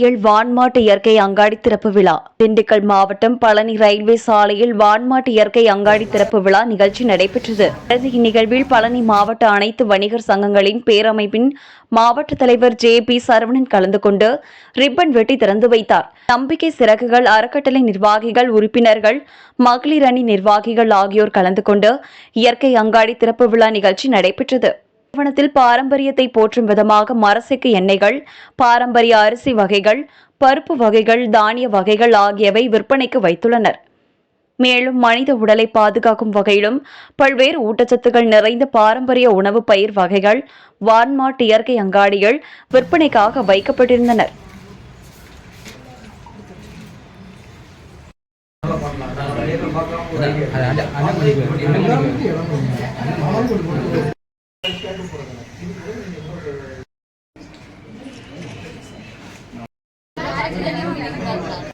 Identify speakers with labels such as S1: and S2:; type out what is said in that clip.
S1: பழனியில் வான்மாட்டு இயற்கை அங்காடி திறப்பு விழா. திண்டுக்கல் மாவட்டம் பழனி ரயில்வே சாலையில் வான்மாட்டு இயற்கை அங்காடி திறப்பு விழா நிகழ்ச்சி நடைபெற்றது. இந்நிகழ்வில் பழனி மாவட்ட அனைத்து வணிகர் சங்கங்களின் பேரமைப்பின் மாவட்ட தலைவர் JP சரவணன் கலந்து கொண்டு ரிப்பன் வெட்டி திறந்து வைத்தார். நம்பிக்கை சிறகுகள் அறக்கட்டளை நிர்வாகிகள், உறுப்பினர்கள், மகளிர் அணி நிர்வாகிகள் ஆகியோர் கலந்து கொண்டு இயற்கை அங்காடி திறப்பு விழா நிகழ்ச்சி நடைபெற்றது. நிறுவனத்தில் பாரம்பரியத்தை போற்றும் விதமாக மரச்செக்கு எண்ணெய்கள், பாரம்பரிய அரிசி வகைகள், பருப்பு வகைகள், தானிய வகைகள் ஆகியவை விற்பனைக்கு வைத்துள்ளனர். மேலும் மனித உடலை பாதுகாக்கும் வகையிலும் பல்வேறு ஊட்டச்சத்துக்கள் நிறைந்த பாரம்பரிய உணவு பயிர் வகைகள் வான்மாட்டு இயற்கை அங்காடிகள் விற்பனைக்காக வைக்கப்பட்டிருந்தனர்.